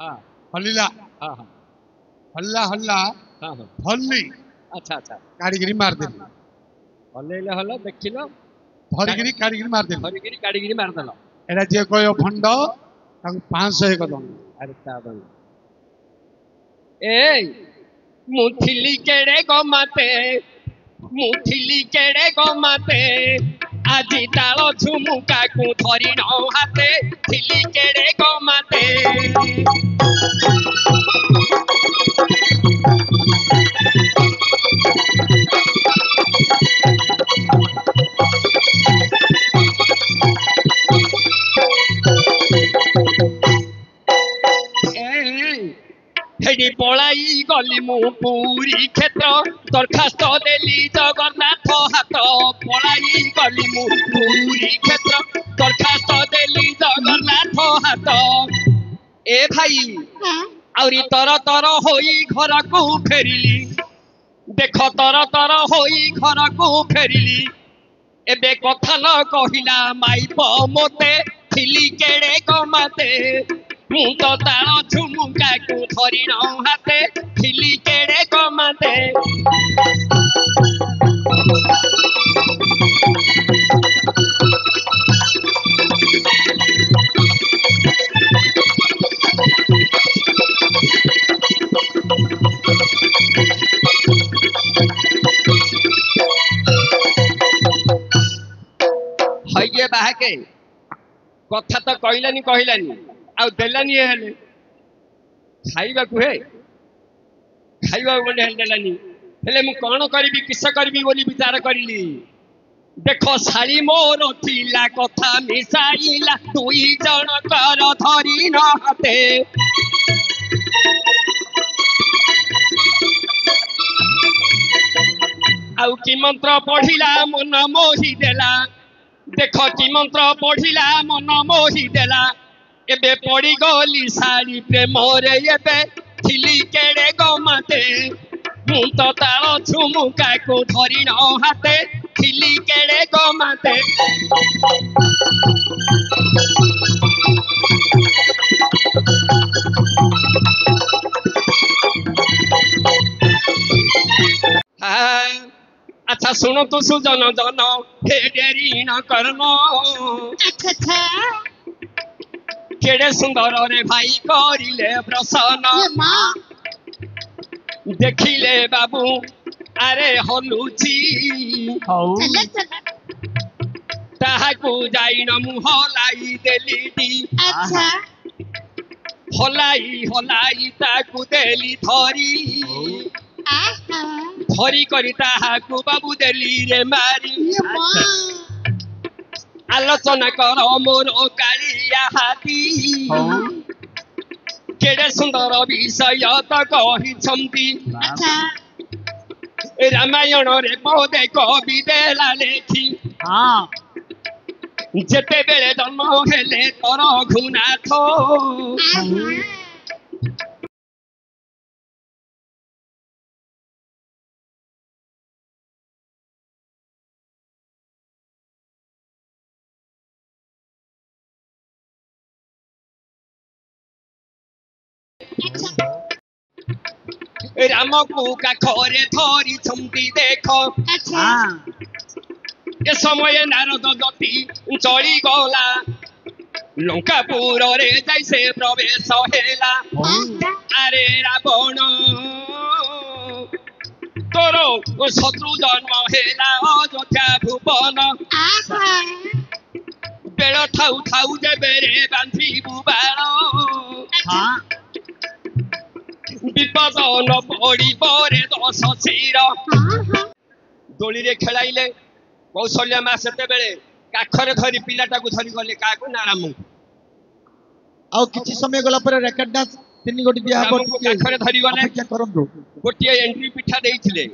हाँ हल्ला हाँ हाँ हल्ला हल्ला हाँ हाँ हल्ली अच्छा अच्छा कारीगिरी मार देली हल्ले हल देखिल धरिगिरी कारीगिरी मार देली धरिकी काढ़ी मारदेल एटा जे कयो भंड तांको 500 एक दंड अरे ताबन ए मुथिली केड़े गमाते मुथिली केड़े गमाते আজি তাল ঝুমুকাকু ধরি ন হাতে থিলি কেড়ে গমাতে হেডি পলাই গলি মু পুরী ক্ষেত্র দরখাস্ত দেলি জগন্নাথ হাত পলাই গলি মু পুরী ক্ষেত্র দরখাস্ত দেলি জগন্নাথ হাত এ ভাই আউরি তর তর হই ঘরকু ফেরিলি দেখ তর তর হই ঘরকু ফেরিলি এবে কথা ন কহিলা মাইপ মতে থিলি কেড়ে গমাতে ମୁଁ ତ ତାଳ ଝୁମୁକାକୁ ଧରି ନ ହାତେ ଥିଲି କେଡ଼େ ଗମାତେ ହଇଏ ବାହାକେ କଥା ତ କହିଲାନି ଆଉ ଦେଲାନି ହେଲେ ଖାଇବାକୁ ଖାଇବାକୁ ଗଲେ ଦେଲାନି ହେଲେ ମୁଁ କଣ କରିବି କିସ କରିବି ବୋଲି ବିଚାର କରିଲି ଦେଖ ଶାଳି ମୋର ଥିଲା କଥା ମିଶାଇଲା ଦୁଇ ଜଣଙ୍କର ଧରି ନ ହାତେ ଆଉ କି ମନ୍ତ୍ର ପଢିଲା ମନ ମୋହି ଦେଲା ଦେଖ କି ମନ୍ତ୍ର ପଢିଲା ମନ ମୋହି ଦେଲା ଏବେ ପଡିଗଲି ଶାଳି ପ୍ରେମରେ ଏବେ ଥିଲି କେଡ଼େ ଗମାତେ ମୁଁ ତ ତାଳ ଝୁମୁକାକୁ ଧରି ନ ହାତେ ଥିଲି କେଡ଼େ ଗମାତେ আচ্ছা শুনতু সুজন জন হে ডেরি ন কর্ম अच्छा কেড়ে সুন্দর রে ভাই করিলে প্রসন্ন দেখিলে বাবু আরে হলুছি चला चला তাহাকু যাইন মু হলাই দেলি अच्छा হলাই হলাই তাকু দেলি ধরি आहा ধরি করি তাহাকু বাবু দেলি রে মারি ये मां আলোচনা কর মোর কালিয়া হাতি কেড়ে সুন্দর বিষয় তো কহিছন্তি अच्छा রামায়ণরে পদে কবি দেলা লেখি যেতেবেলে জন্ম হেলে তর ঘুনাথ आहा রামকু কাখরে ধরিছন্তি দেখ अच्छा এ সময়ে নারদ গতি চলি গলা লঙ্কাপুরে যাই সে প্রবেশ হেলা আরে রাবণ তোর শত্রু জন্ম হেলা অযোধ্যা ভুবন आहा বেড় ঠাউ ঠাউ দেবে রে বান্ধিবু বাণ বিপদ ন পড়িব রে দশ শির দোলিরে খেলাইলে কৌশল্ୟା ମା ସେତେବେଳେ କାଖରେ ଧରି ପିଲାଟାକୁ ଧରି ଗଲେ କାହାକୁ ନା ରାମଙ୍କୁ ଆଉ କିଛି ସମୟ ଗଲା ପରେ ରେକର୍ଡ ଡାନ୍ସ ତିନି ଗୋଟି ଦିଆ ହେବ ରାମଙ୍କୁ କାଖରେ ଧରି ଗଲେ ଅପେକ୍ଷା କରନ୍ତୁ ଗୋଟିଏ ଏଣ୍ଡୁରି ପିଠା ଦେଇଥିଲେ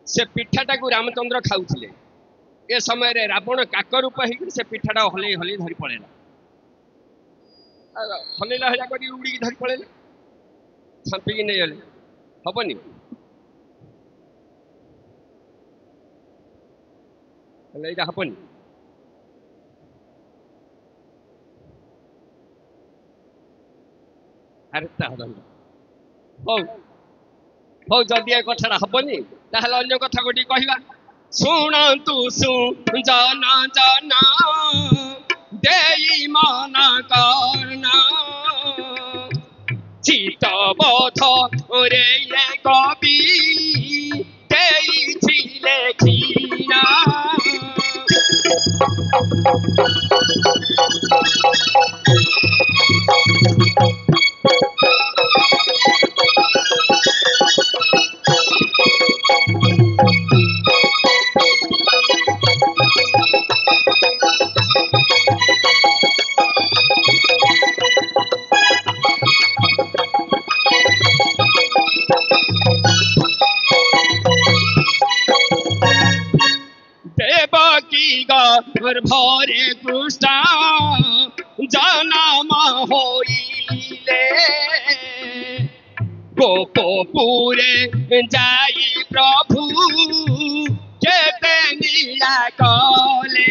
ସେ ପିଠାଟାକୁ ରାମଚନ୍ଦ୍ର ଖାଉଥିଲେ ଏ ସମୟରେ ରାବଣ କାକ ରୂପ ହେଇକି ସେ ପିଠାଟା ହଲେଇ ହଲେଇ ଧରି ପଳେଇଲା ହଲେଇଲା ହଲେଇଲା କରି ଉଡ଼ିକି ଧରି ପଳେଇଲା ଛାମ୍ପିକି ନେଇଗଲେ ହବନି ହେଲେ ଏଇଟା ହବନି ଆରେ ତାହେଲେ ହଉ ହଉ ଯଦି ଏ କଥାଟା ହବନି ତାହେଲେ ଅନ୍ୟ କଥା ଗୋଟିଏ କହିବା। ଶୁଣନ୍ତୁ ଜନ ଜନ ଦେଇ ମନ କର୍ଣ୍ଣ ଚିତ ବୋଧ ରେ କବି ଦେଇଥିଲେ କ୍ଷୀଣ। দেবকী গর্ভরে কৃষ্ণ জনম হইলে গোপপুরে যাই প্রভু কেতে লীলা কলে।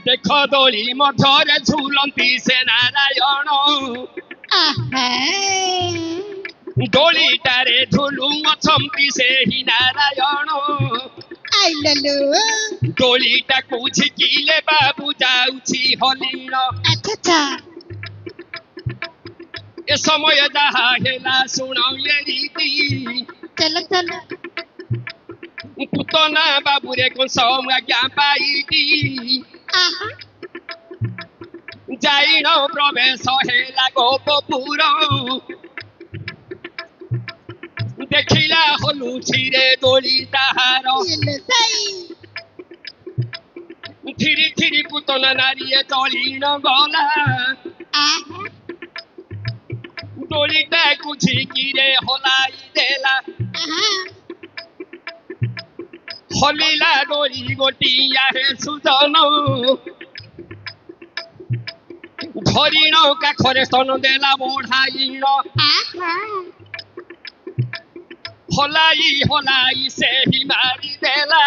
দেখ দোলি মধ্যরে ঝুলন্তি সে নারায়ণ আহা দোলিটারে ঝুলু অছন্তি সেই নারায়ণ আইললো দোলিটাକୁ ঝিকিলে বাবু যাଉଛି হলিণ। আচ্ছা এ সময় যাহা হেলা শুণ এ রীতি চলো চলো পুতনা বাবুরে কংস আজ্ঞা পাইতি আহা যাইণ প্রবেশ হেলা গোপপুর দেখিলা হলুছি রে দোলি তাহার ইলো সাই ধীরে ধীরে পুতনা নারিয়ে চলিণ গলা আহা দোলিটাକୁ ঝিকিরে হলাই দেলা আহা হলিলা দোলি গোটিয়া হে সুজন ধরিণ কাখরে স্তন দেলা বঢ়াইণ আহা হলাই হলাই সেই মারি দেলা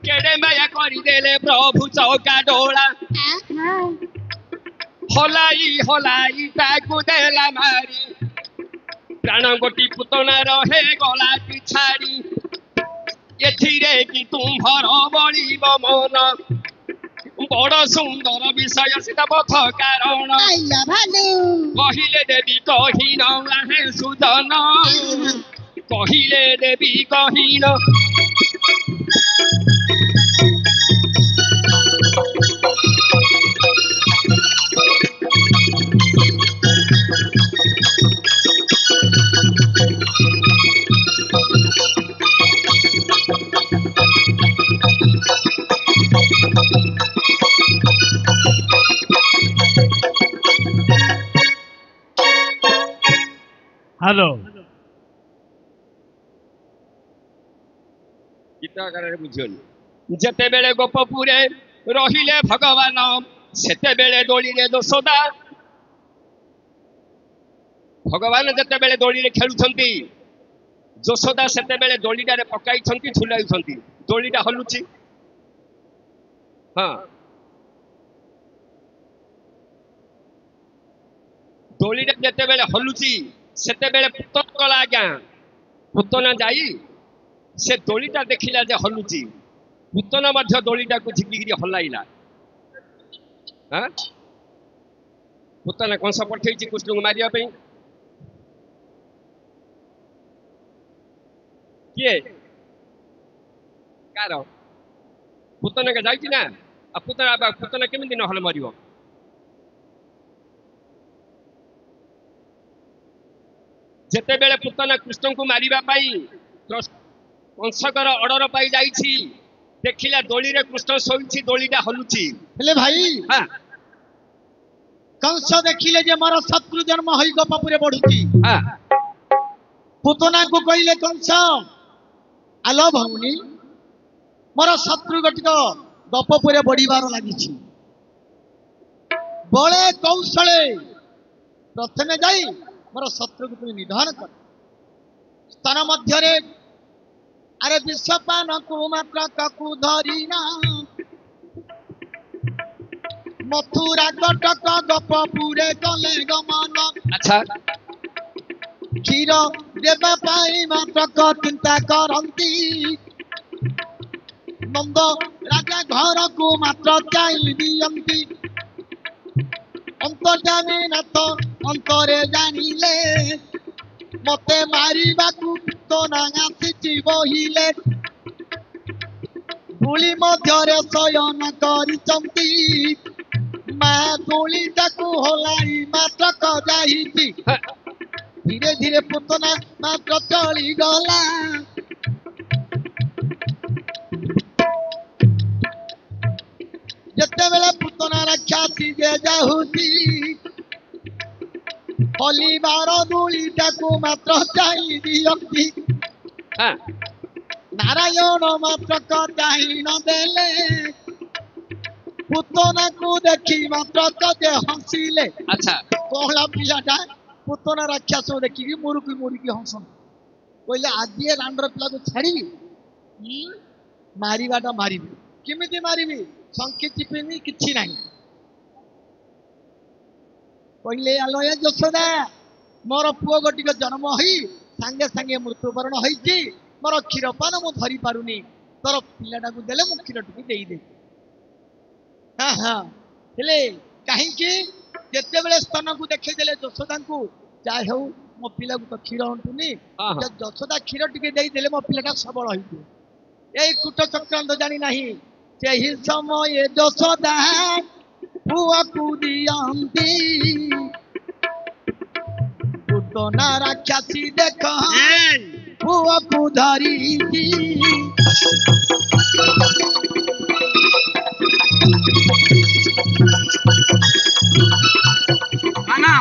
কেড়ে মায়া করিদেলে প্রভু চৌকা ডোলা আহা হলাই হলাই তাকু দেলা মারি প্রাণ গোটি পুতনার হে গলা পিছাড়ি এথিরে কি তুম্ভর বলিব মন বড় সুন্দর বিষয় সেটা পথ কারণ আইলো ভালো কহিলে দেবী কহিন হে সুজন কহিলে দেবী কহিন হ্যালো গীত আকারে বুঝিওনি যেতেবেলে গোপপুরে রহিলে ভগবান সেতেবেলে দোলিরে যশোদা ভগবান যেতেবেলে দোলিরে খেলুছন্তি যশোদা সেতেবেলে দোলিটারে পকাইছন্তি ঝুলাইছন্তি দোলিটা হলুছি হ্যাঁ দোলিটা যেতেবেলে হলুছি সেতেবেলে পুতন গলা আজ্ঞା পুতনা যাই সে দোলিটা দেখিলা যে হলুছি পুতনা ମଧ୍ୟ দোলিটাକୁ ঝিকিକିରି ହଲାଇଲା। ପୁତନା କଂସ ପଠେଇଛି କୃଷ୍ଣଙ୍କୁ ମାରିବା ପାଇଁ। କିଏ କାର ପୁତନାକେ ଯାଇଛି ନା ଆଉ ପୁତନା କେମିତି ନହେଲେ ମରିବ? ଯେତେବେଳେ ପୁତନା କୃଷ୍ଣଙ୍କୁ ମାରିବା ପାଇଁ କଂସଙ୍କର ଅର୍ଡର ପାଇ ଯାଇଛି ଦେଖିଲା ଦୋଳିରେ କୃଷ୍ଣ ଶୋଇଛି ଦୋଳିଟା ହଲୁଛି। ହେଲେ ଭାଇ ହଁ कंस देखिले जे मोर शत्रु जन्म होई गपपुरे बढ़ुची हाँ पुतना को कहले कंस आलो भौनी मोर शत्रु गटिक गपपुरे बढ़िबार लागिछि बळे कौशले प्रथमे जाई मोर शत्रु को तुम निधन कर स्तन मध्य रे अरे विषपान को मात्र ककु धरिना मथुरा कटक गपपुरे गले गमन अच्छा क्षीर देवा पाई मात्र चिंता करती नंद राजा घर को मात्र चाई दियंती अंतर्जामी नाथ अंतरे जानिले मते मारिबाकू तो नांगासी बहिले धूली मध्यरे शयन करिचंती मा धूली ताकू होलाई मात्र कजाहिती धीरे धीरे पुतना मात्र चली गला जते बेले पुतना राक्षसी जे जाहुती हलिबार धूलीटाकू मात्र चाहि दियंती हाँ नारायण मात्र चाहि न देले पुतना को देखी मात्र जे हंसिले अच्छा कहला पिलाटा पुतना राक्षस देखी मुरुकी हंसन कहले आज ये रांडर पिला को छाड़ी मारिबाटा मारिबी केमिति मारिबी संखी चिपिनी किछि नाही कहले आलोय यशोदा मोर पुओ गोटिक जन्म होई सांगे सांगे मृत्युवरण होईची मोर क्षीरपान मु धरी पारुनी तोर पिलाटा को देले मु क्षीर टिके देई दे हां हां हेले काहे कि जेते बेले स्तन को देखै देले यशोदा को चाहे हो मो पिला को तो क्षीर अंटुनी हाँ, हाँ। जब यशोदा क्षीर टिके देई देले मो पिलाटा सबल होईची एई कुट चक्रांत जानी नाही सेही समय यशोदा पुआ को दियंती पुतना राक्षसी देख पुआ को धरिती आना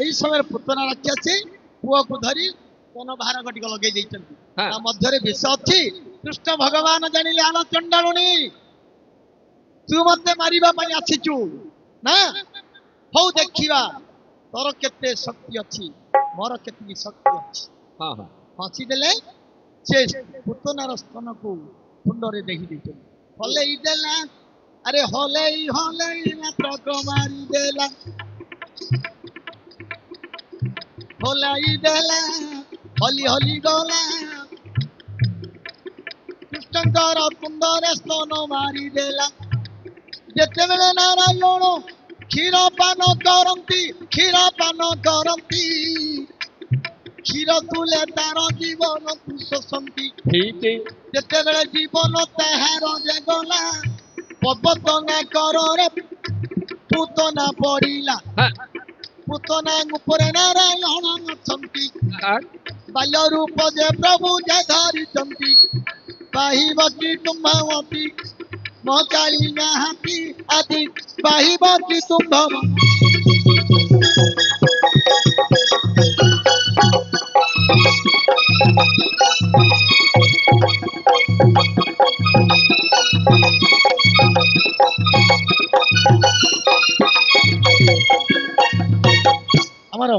एई समय पुतना राक्षसी पुआ को धरी कोन भार गटिक लगे देइचंती हाँ। ता मध्यरे विष अछि कृष्ण भगवान जानिले आलो चंडालुनी तू मते मारिबा पई आछिचु ना हो देखिबा तोर केते शक्ति अछि मोर केते शक्ति अछि हाँ हाँ हसी देले से पुतनार स्तन को कुंडरे देखि देइचंती हले देला अरे हले मात्र को मारी देला होलाई देला हली गला कृष्णकर कुंदर स्तन मारी देला जेते बेले नारायण क्षीरपान करंती क्षीर तुले तार जीवन को शोषंती ठीक है जेते बेले जीवन ताहार जे गला पवतना करे पुतना पड़िला हाँ पुतना ऊपर नारायण अछंती हाँ बाल्य रूप जे प्रभु जे धरिचंती पाहिबकी तुम्भवती मोकाली नाहती आदि पाहिबकी तुम्भव ଆମର